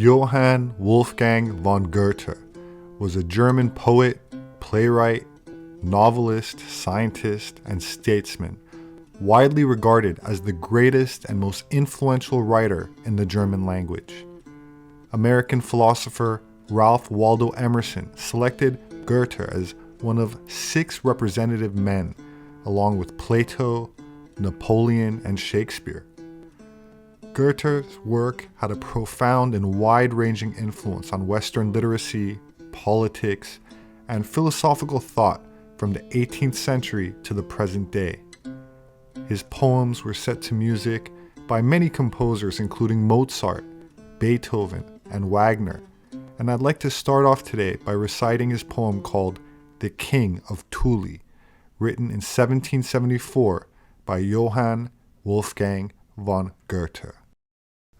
Johann Wolfgang von Goethe was a German poet, playwright, novelist, scientist, and statesman, widely regarded as the greatest and most influential writer in the German language. American philosopher Ralph Waldo Emerson selected Goethe as one of 6 representative men, along with Plato, Napoleon, and Shakespeare. Goethe's work had a profound and wide-ranging influence on Western literacy, politics, and philosophical thought from the 18th century to the present day. His poems were set to music by many composers including Mozart, Beethoven, and Wagner, and I'd like to start off today by reciting his poem called The King of Thule, written in 1774 by Johann Wolfgang von Goethe.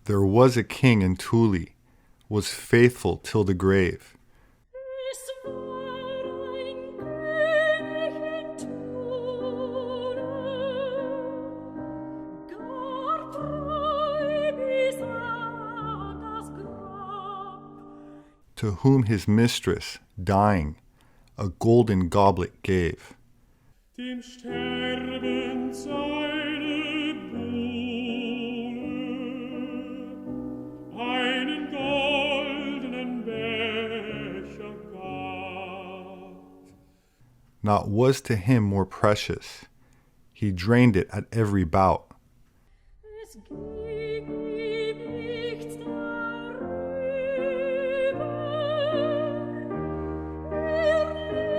There was a king in Thule, was faithful till the grave. To whom his mistress, dying, a golden goblet gave. Dem Sterben seine Bohne, einen goldenen Becher gab. Naught was to him more precious. He drained it at every bout. Es ging ihm nichts darüber,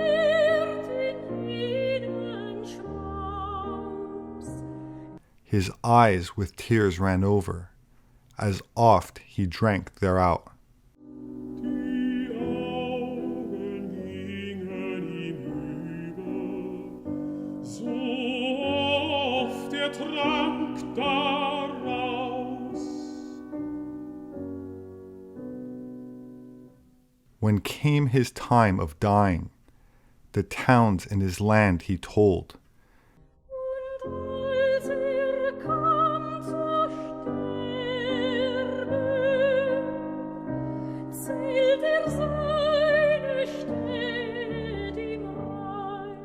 leert in jeden Schmaus. His eyes with tears ran over, as oft he drank thereout. Die Augen gingen ihm über, so oft trank daraus. When came his time of dying, the towns in his land he told. Und als kam zu sterben, zählt seine Städt ihm reich.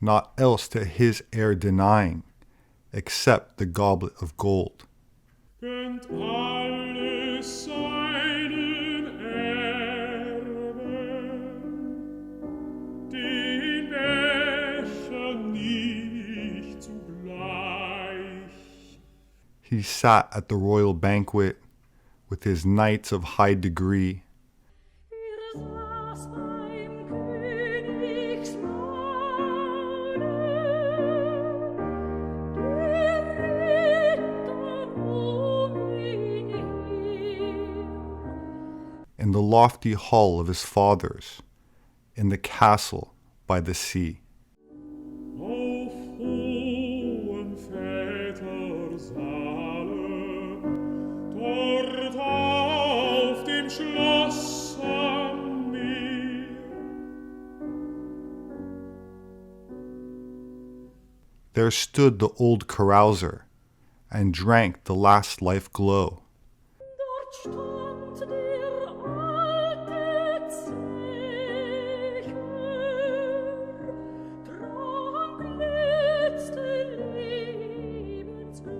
Naught else to his heir denying, except the goblet of gold. Gönnt alles seinen Erben, den Becher nicht zugleich. He sat at the royal banquet with his knights of high degree. Saß beim Königsmahle, der Ritter um ihn her. In the lofty hall of his fathers, in the castle by the sea. Auf hohen Vätersaale, dort auf dem Schloss am Meer. There stood the old carouser, and drank the last life glow. Dort stand der alte Zecher, trank letzte Lebensglut.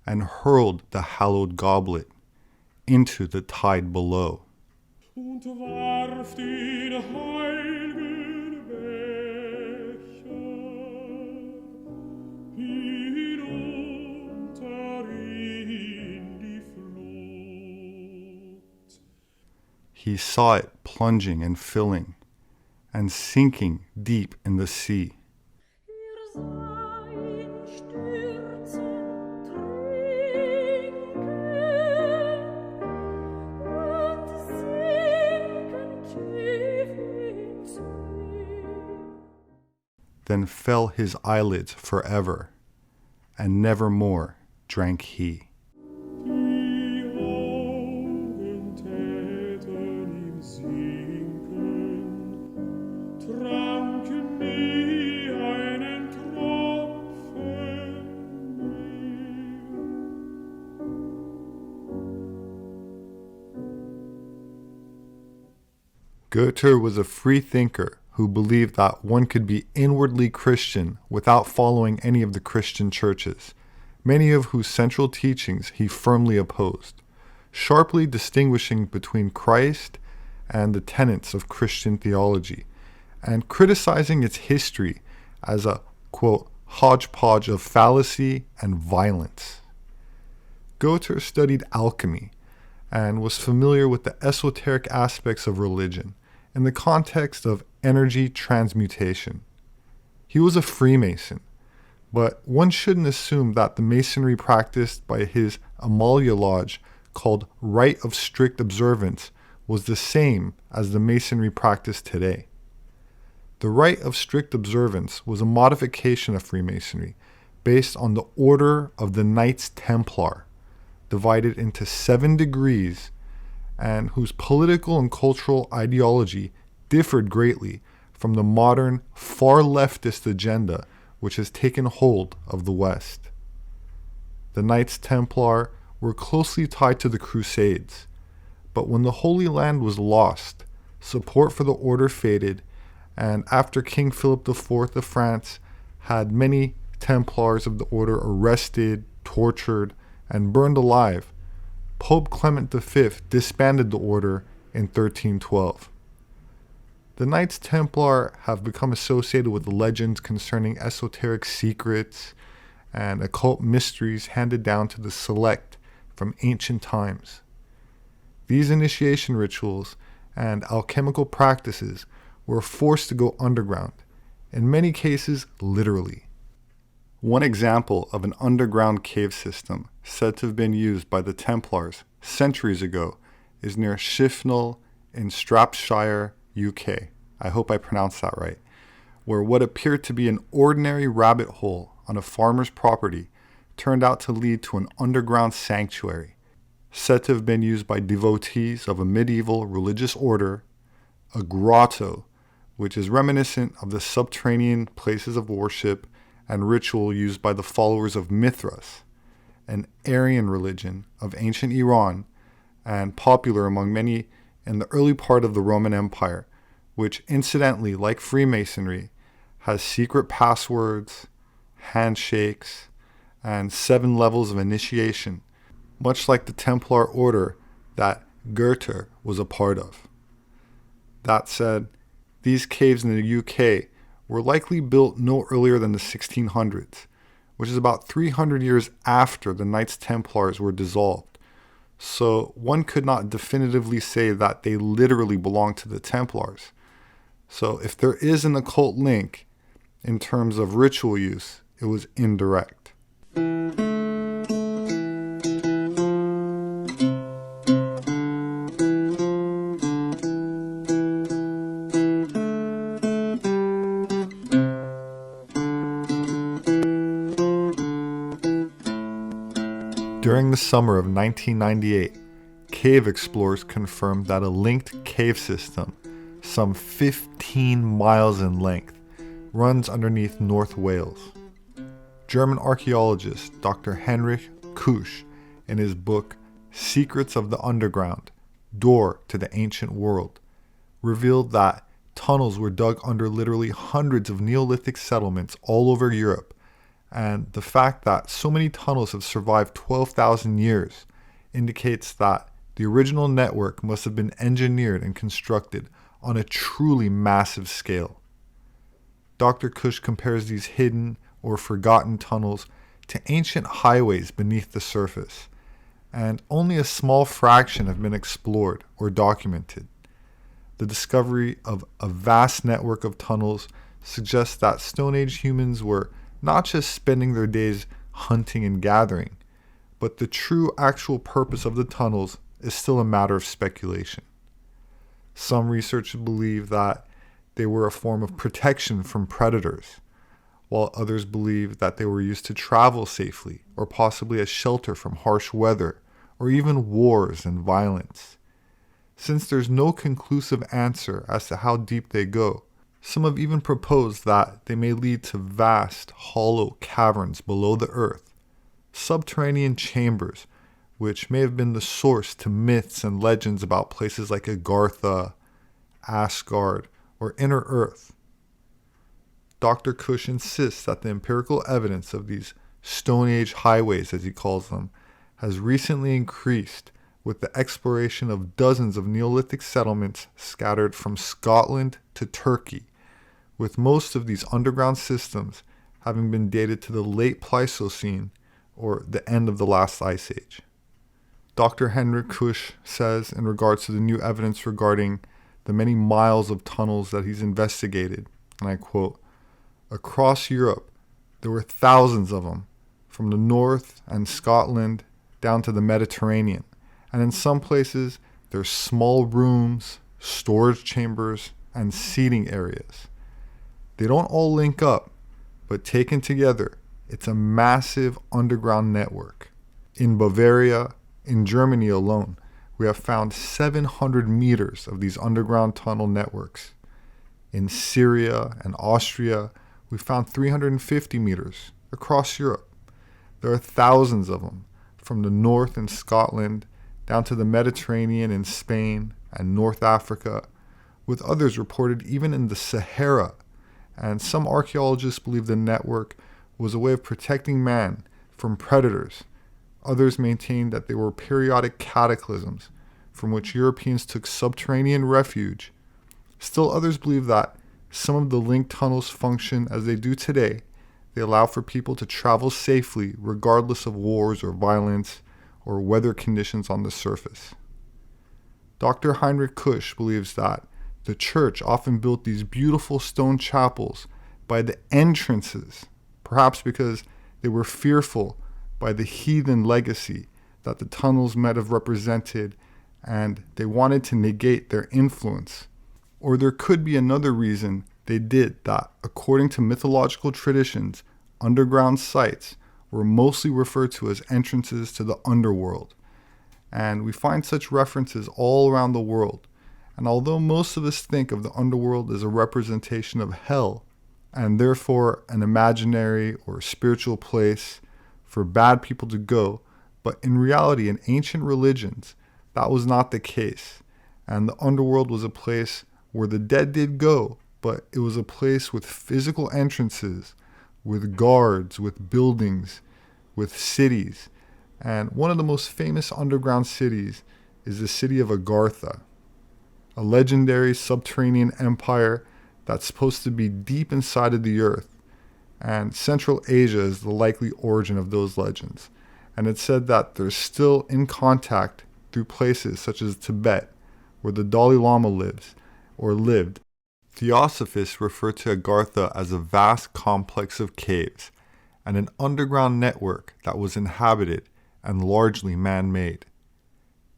And hurled the hallowed goblet into the tide below. Und warf den heiligen Becher hinunter in die Flut. He saw it plunging and filling, and sinking deep in the sea. Sah ihn stürzen, trinken und sinken tief ins Meer. Then fell his eyelids forever, and nevermore drank he. Die Augen täten ihm sinken, tranken nie einen Tropfen mehr. Goethe was a free thinker who believed that one could be inwardly Christian without following any of the Christian churches, many of whose central teachings he firmly opposed, sharply distinguishing between Christ and the tenets of Christian theology, and criticizing its history as a, quote, hodgepodge of fallacy and violence. Goethe studied alchemy and was familiar with the esoteric aspects of religion in the context of energy transmutation. He was a Freemason, but one shouldn't assume that the Masonry practiced by his Amalia Lodge, called Rite of Strict Observance, was the same as the Masonry practice today. The Rite of Strict Observance was a modification of Freemasonry based on the Order of the Knights Templar, divided into 7 degrees, and whose political and cultural ideology differed greatly from the modern far leftist agenda which has taken hold of the West. The Knights Templar were closely tied to the Crusades, but when the Holy Land was lost, support for the order faded, and after King Philip IV of France had many Templars of the order arrested, tortured, and burned alive, Pope Clement V disbanded the order in 1312. The Knights Templar have become associated with legends concerning esoteric secrets and occult mysteries handed down to the select from ancient times. These initiation rituals and alchemical practices were forced to go underground, in many cases literally. One example of an underground cave system said to have been used by the Templars centuries ago is near Shifnal in Shropshire, UK. I hope I pronounced that right, where what appeared to be an ordinary rabbit hole on a farmer's property turned out to lead to an underground sanctuary, said to have been used by devotees of a medieval religious order, a grotto, which is reminiscent of the subterranean places of worship and ritual used by the followers of Mithras, an Aryan religion of ancient Iran and popular among many in the early part of the Roman Empire, which incidentally, like Freemasonry, has secret passwords, handshakes, and 7 levels of initiation, much like the Templar order that Goethe was a part of. That said, these caves in the UK were likely built no earlier than the 1600s, which is about 300 years after the Knights Templars were dissolved. So one could not definitively say that they literally belonged to the Templars. So if there is an occult link in terms of ritual use, it was indirect. During the summer of 1998, cave explorers confirmed that a linked cave system, some 15 miles in length, runs underneath North Wales. German archaeologist Dr. Heinrich Kusch, in his book Secrets of the Underground, Door to the Ancient World, revealed that tunnels were dug under literally hundreds of Neolithic settlements all over Europe, and the fact that so many tunnels have survived 12,000 years indicates that the original network must have been engineered and constructed on a truly massive scale. Dr. Kusch compares these hidden or forgotten tunnels to ancient highways beneath the surface, and only a small fraction have been explored or documented. The discovery of a vast network of tunnels suggests that Stone Age humans were not just spending their days hunting and gathering, but the true actual purpose of the tunnels is still a matter of speculation. Some researchers believe that they were a form of protection from predators, while others believe that they were used to travel safely or possibly as shelter from harsh weather or even wars and violence. Since there's no conclusive answer as to how deep they go, some have even proposed that they may lead to vast, hollow caverns below the earth, subterranean chambers, which may have been the source to myths and legends about places like Agartha, Asgard, or inner Earth. Dr. Cush insists that the empirical evidence of these Stone Age highways, as he calls them, has recently increased with the exploration of dozens of Neolithic settlements scattered from Scotland to Turkey, with most of these underground systems having been dated to the late Pleistocene or the end of the last ice age. Dr. Henrik Cush says in regards to the new evidence regarding the many miles of tunnels that he's investigated, and I quote, "Across Europe, there were thousands of them, from the north and Scotland down to the Mediterranean. And in some places, there's small rooms, storage chambers, and seating areas. They don't all link up, but taken together, it's a massive underground network. In Bavaria, in Germany alone, we have found 700 meters of these underground tunnel networks. In Syria and Austria, we found 350 meters across Europe. There are thousands of them, from the north in Scotland down to the Mediterranean in Spain and North Africa, with others reported even in the Sahara. And some archaeologists believe the network was a way of protecting man from predators. Others maintain that they were periodic cataclysms from which Europeans took subterranean refuge. Still others believe that some of the linked tunnels function as they do today. They allow for people to travel safely regardless of wars or violence or weather conditions on the surface. Dr. Heinrich Cush believes that the church often built these beautiful stone chapels by the entrances, perhaps because they were fearful by the heathen legacy that the tunnels might have represented, and they wanted to negate their influence. Or there could be another reason they did that. According to mythological traditions, underground sites were mostly referred to as entrances to the underworld. And we find such references all around the world. And although most of us think of the underworld as a representation of hell, and therefore an imaginary or spiritual place for bad people to go, but in reality, in ancient religions, that was not the case. And the underworld was a place where the dead did go, but it was a place with physical entrances, with guards, with buildings, with cities. And one of the most famous underground cities is the city of Agartha, a legendary subterranean empire that's supposed to be deep inside of the earth. And Central Asia is the likely origin of those legends. And it's said that they're still in contact through places such as Tibet, where the Dalai Lama lives, or lived. Theosophists refer to Agartha as a vast complex of caves and an underground network that was inhabited and largely man-made.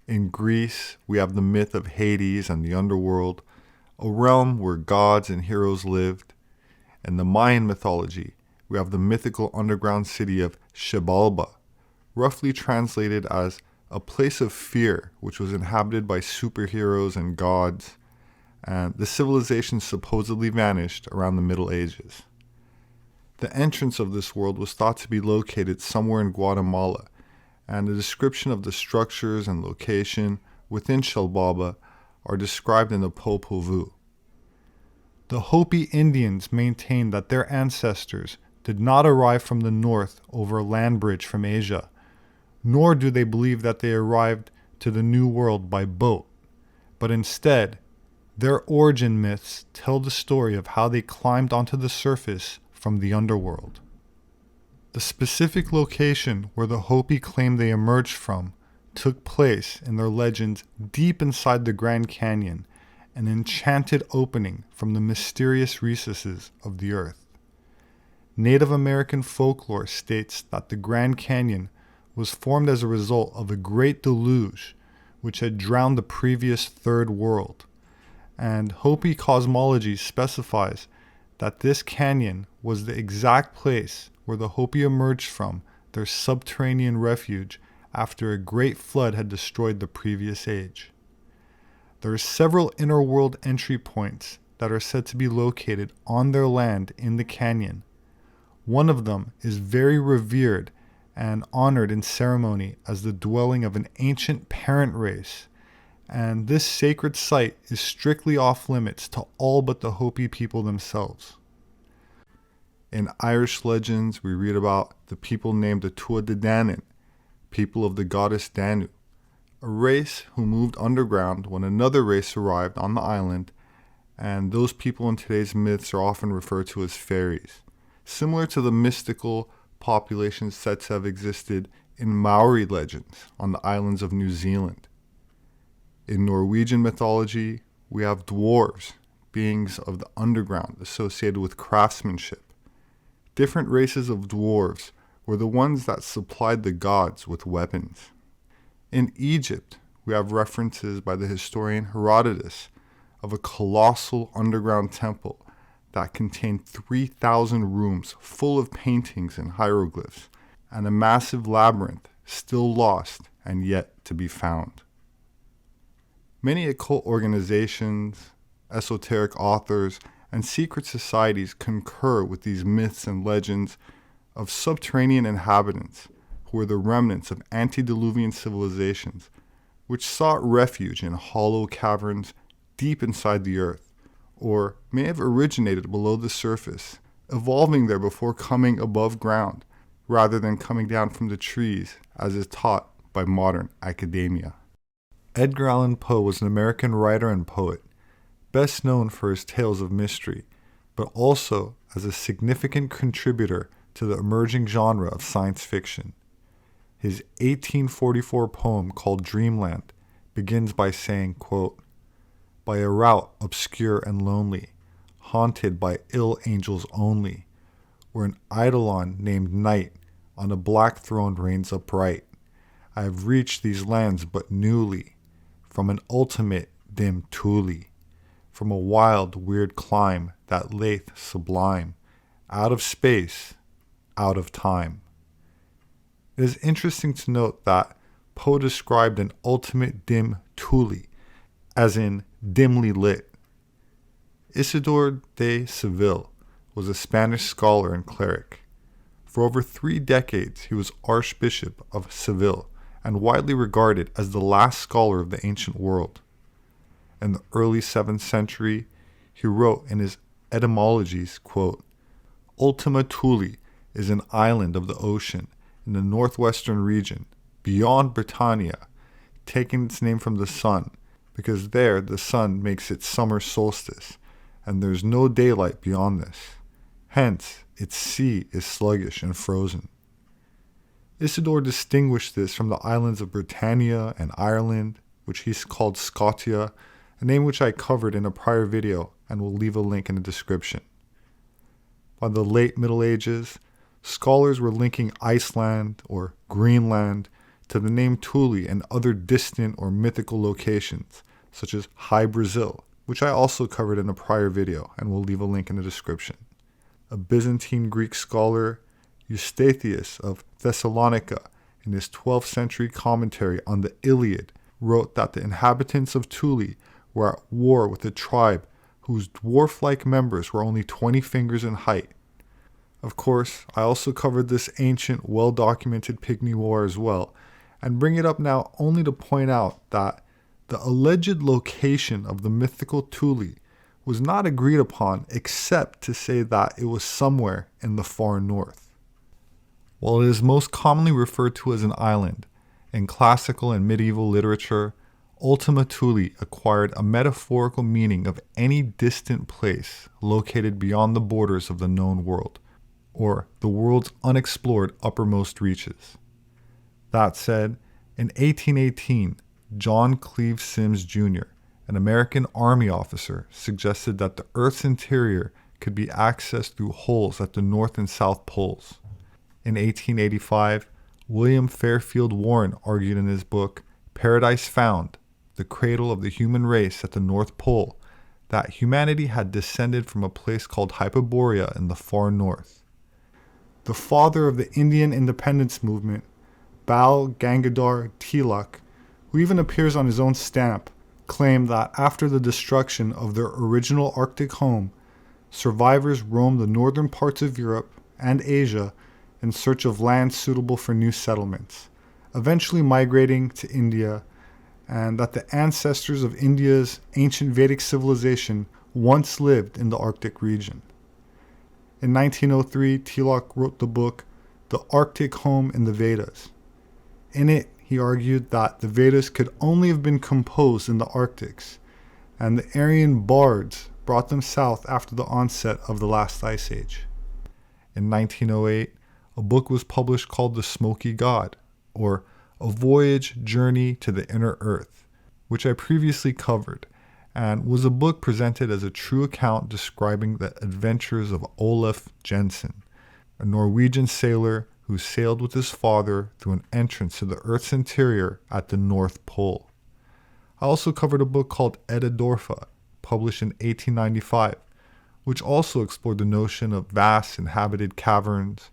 In Greece, we have the myth of Hades and the underworld, a realm where gods and heroes lived. In the Mayan mythology, we have the mythical underground city of Xibalba, roughly translated as a place of fear, which was inhabited by superheroes and gods, and the civilization supposedly vanished around the Middle Ages. The entrance of this world was thought to be located somewhere in Guatemala, and a description of the structures and location within Xibalba are described in the Popol Vuh. The Hopi Indians maintain that their ancestors did not arrive from the north over a land bridge from Asia, nor do they believe that they arrived to the New World by boat, but instead, their origin myths tell the story of how they climbed onto the surface from the underworld. The specific location where the Hopi claim they emerged from took place in their legends deep inside the Grand Canyon, an enchanted opening from the mysterious recesses of the earth. Native American folklore states that the Grand Canyon was formed as a result of a great deluge which had drowned the previous third world, and Hopi cosmology specifies that this canyon was the exact place where the Hopi emerged from their subterranean refuge after a great flood had destroyed the previous age. There are several inner world entry points that are said to be located on their land in the canyon. One of them is very revered and honored in ceremony as the dwelling of an ancient parent race, and this sacred site is strictly off limits to all but the Hopi people themselves. In Irish legends, we read about the people named the Tuatha De Danann, people of the goddess Danu, a race who moved underground when another race arrived on the island, and those people in today's myths are often referred to as fairies, similar to the mystical populations said to have existed in Maori legends on the islands of New Zealand. In Norwegian mythology, we have dwarves, beings of the underground associated with craftsmanship. Different races of dwarves were the ones that supplied the gods with weapons. In Egypt, we have references by the historian Herodotus of a colossal underground temple that contained 3,000 rooms full of paintings and hieroglyphs, and a massive labyrinth still lost and yet to be found. Many occult organizations, esoteric authors, and secret societies concur with these myths and legends of subterranean inhabitants who were the remnants of antediluvian civilizations, which sought refuge in hollow caverns deep inside the earth, or may have originated below the surface, evolving there before coming above ground, rather than coming down from the trees, as is taught by modern academia. Edgar Allan Poe was an American writer and poet, best known for his tales of mystery, but also as a significant contributor to the emerging genre of science fiction. His 1844 poem called Dreamland begins by saying, quote, "By a route obscure and lonely, haunted by ill angels only, where an eidolon named Night on a black throne reigns upright, I have reached these lands but newly, from an ultimate dim Thule, from a wild, weird clime that layth sublime, out of space, out of time." It is interesting to note that Poe described an ultimate dim Thule, as in dimly lit. Isidore de Seville was a Spanish scholar and cleric. For over 3 decades, he was Archbishop of Seville and widely regarded as the last scholar of the ancient world. In the early 7th century, he wrote in his Etymologies, quote, "Ultima Thule is an island of the ocean in the northwestern region, beyond Britannia, taking its name from the sun, because there the sun makes its summer solstice, and there is no daylight beyond this. Hence, its sea is sluggish and frozen." Isidore distinguished this from the islands of Britannia and Ireland, which he called Scotia, a name which I covered in a prior video and will leave a link in the description. By the late Middle Ages, scholars were linking Iceland or Greenland to the name Thule and other distant or mythical locations, such as Hy-Brasil, which I also covered in a prior video and will leave a link in the description. A Byzantine Greek scholar, Eustathius of Thessalonica, in his 12th century commentary on the Iliad, wrote that the inhabitants of Thule were at war with a tribe whose dwarf-like members were only 20 fingers in height. Of course, I also covered this ancient, well-documented pygmy war as well, and bring it up now only to point out that the alleged location of the mythical Thule was not agreed upon except to say that it was somewhere in the far north. While it is most commonly referred to as an island, in classical and medieval literature, Ultima Thule acquired a metaphorical meaning of any distant place located beyond the borders of the known world, or the world's unexplored uppermost reaches. That said, in 1818, John Cleve Sims Jr., an American Army officer, suggested that the Earth's interior could be accessed through holes at the North and South Poles. In 1885, William Fairfield Warren argued in his book, Paradise Found, the Cradle of the Human Race at the North Pole, that humanity had descended from a place called Hyperborea in the far north. The father of the Indian independence movement, Bal Gangadhar Tilak, who even appears on his own stamp, claimed that after the destruction of their original Arctic home, survivors roamed the northern parts of Europe and Asia in search of land suitable for new settlements, eventually migrating to India and that the ancestors of India's ancient Vedic civilization once lived in the Arctic region. In 1903, Tilak wrote the book The Arctic Home in the Vedas. In it, he argued that the Vedas could only have been composed in the Arctics, and the Aryan bards brought them south after the onset of the last ice age. In 1908, a book was published called The Smoky God, or A Voyage Journey to the Inner Earth, which I previously covered, and was a book presented as a true account describing the adventures of Olaf Jensen, a Norwegian sailor who sailed with his father through an entrance to the Earth's interior at the North Pole. I also covered a book called Etidorhpa, published in 1895, which also explored the notion of vast inhabited caverns,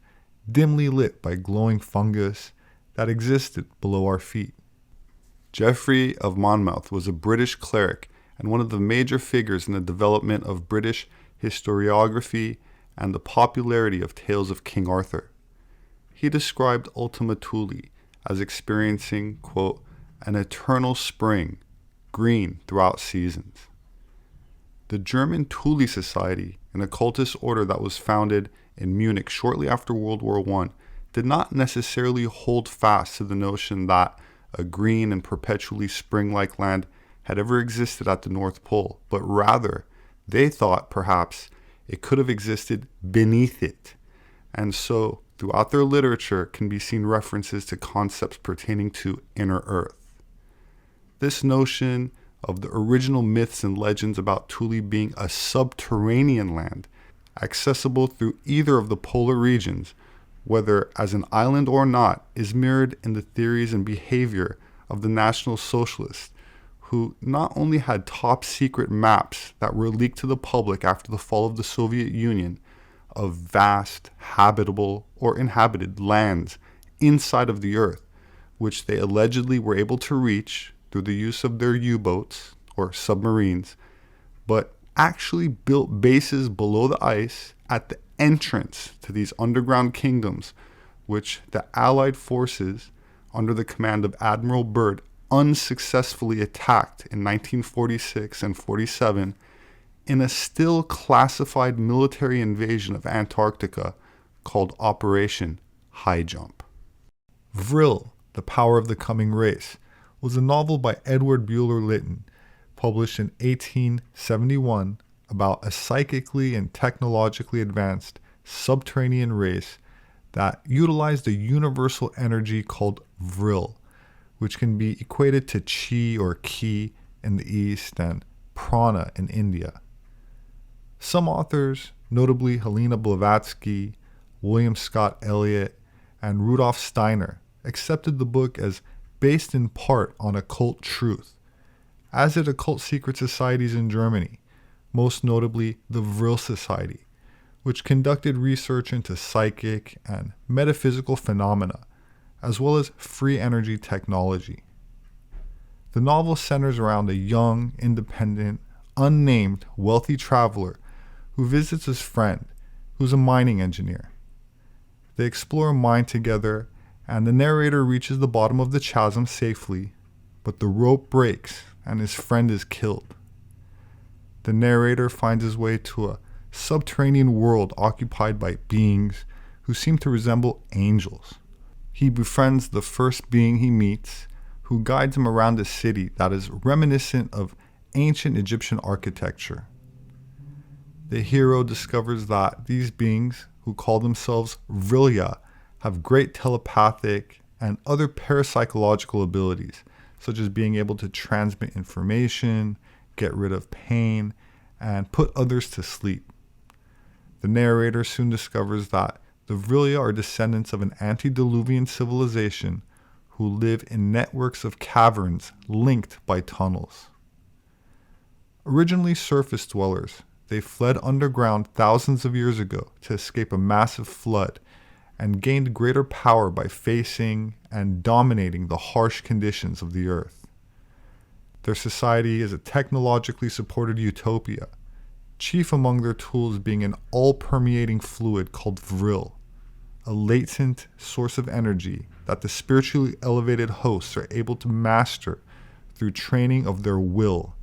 dimly lit by glowing fungus that existed below our feet. Geoffrey of Monmouth was a British cleric and one of the major figures in the development of British historiography and the popularity of tales of King Arthur. He described Ultima Thule as experiencing, quote, an eternal spring, green throughout seasons. The German Thule Society, an occultist order that was founded in Munich shortly after World War I, did not necessarily hold fast to the notion that a green and perpetually spring-like land had ever existed at the North Pole, but rather they thought perhaps it could have existed beneath it. And so throughout their literature can be seen references to concepts pertaining to inner Earth. This notion of the original myths and legends about Thule being a subterranean land, accessible through either of the polar regions, whether as an island or not, is mirrored in the theories and behavior of the National Socialists, who not only had top secret maps that were leaked to the public after the fall of the Soviet Union of vast, habitable or inhabited lands inside of the Earth, which they allegedly were able to reach through the use of their U-boats or submarines, but actually built bases below the ice at the entrance to these underground kingdoms, which the Allied forces under the command of Admiral Byrd unsuccessfully attacked in 1946 and 47 in a still classified military invasion of Antarctica called Operation High Jump. Vril, The Power of the Coming Race, was a novel by Edward Bueller Lytton, published in 1871, about a psychically and technologically advanced subterranean race that utilized a universal energy called Vril, which can be equated to chi or ki in the East and prana in India. Some authors, notably Helena Blavatsky, William Scott Elliott, and Rudolf Steiner, accepted the book as based in part on occult truth, as did occult secret societies in Germany, most notably the Vril Society, which conducted research into psychic and metaphysical phenomena, as well as free energy technology. The novel centers around a young, independent, unnamed, wealthy traveler who visits his friend, who's a mining engineer. They explore a mine together, and the narrator reaches the bottom of the chasm safely, but the rope breaks and his friend is killed. The narrator finds his way to a subterranean world occupied by beings who seem to resemble angels. He befriends the first being he meets, who guides him around a city that is reminiscent of ancient Egyptian architecture. The hero discovers that these beings, who call themselves Vrilya, have great telepathic and other parapsychological abilities, such as being able to transmit information, get rid of pain, and put others to sleep. The narrator soon discovers that the Vrilya are descendants of an antediluvian civilization who live in networks of caverns linked by tunnels. Originally surface dwellers, they fled underground thousands of years ago to escape a massive flood and gained greater power by facing and dominating the harsh conditions of the earth. Their society is a technologically supported utopia, chief among their tools being an all-permeating fluid called Vril, a latent source of energy that the spiritually elevated hosts are able to master through training of their will,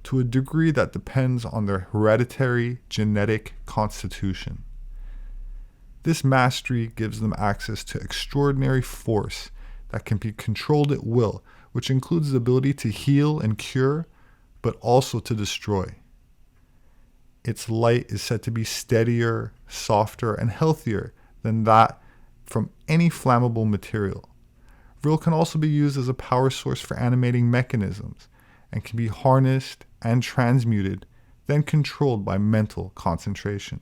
to a degree that depends on their hereditary genetic constitution. This mastery gives them access to extraordinary force that can be controlled at will, which includes the ability to heal and cure, but also to destroy. Its light is said to be steadier, softer, and healthier than that from any flammable material. Vril can also be used as a power source for animating mechanisms and can be harnessed and transmuted, then controlled by mental concentration.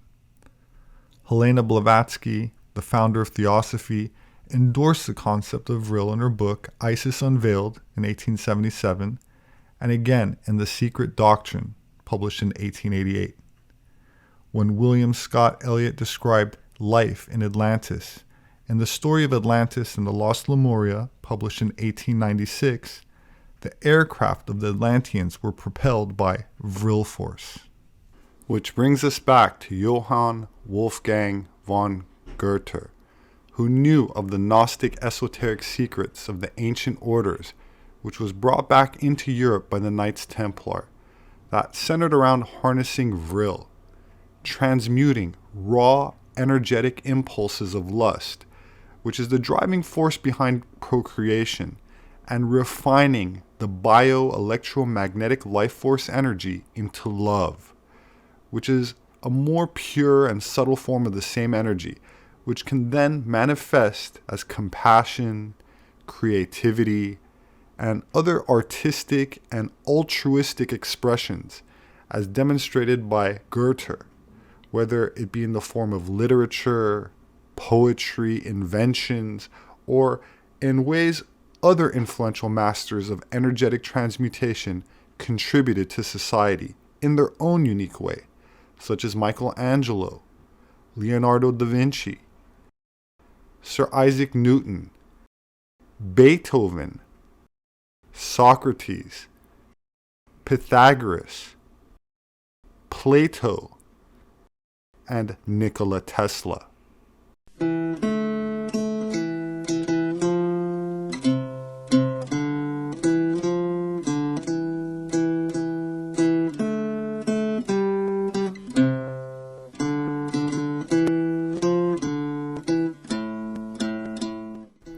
Helena Blavatsky, the founder of Theosophy, endorsed the concept of Vril in her book Isis Unveiled in 1877, and again in The Secret Doctrine, published in 1888. When William Scott Elliot described life in Atlantis, in The Story of Atlantis and the Lost Lemuria, published in 1896, the aircraft of the Atlanteans were propelled by Vril force. Which brings us back to Johann Wolfgang von Goethe, who knew of the Gnostic esoteric secrets of the ancient orders, which was brought back into Europe by the Knights Templar, that centered around harnessing Vril, transmuting raw, energetic impulses of lust, which is the driving force behind procreation, and refining the bio-electromagnetic life force energy into love, which is a more pure and subtle form of the same energy, which can then manifest as compassion, creativity, and other artistic and altruistic expressions, as demonstrated by Goethe, whether it be in the form of literature, poetry, inventions, or in ways other influential masters of energetic transmutation contributed to society in their own unique way, such as Michelangelo, Leonardo da Vinci, Sir Isaac Newton, Beethoven, Socrates, Pythagoras, Plato, and Nikola Tesla.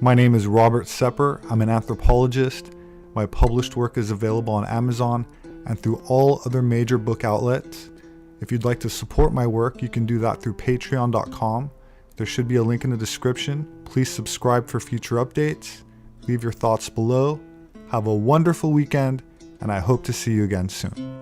My name is Robert Sepehr. I'm an anthropologist. My published work is available on Amazon and through all other major book outlets. If you'd like to support my work, you can do that through patreon.com. There should be a link in the description. Please subscribe for future updates. Leave your thoughts below. Have a wonderful weekend, and I hope to see you again soon.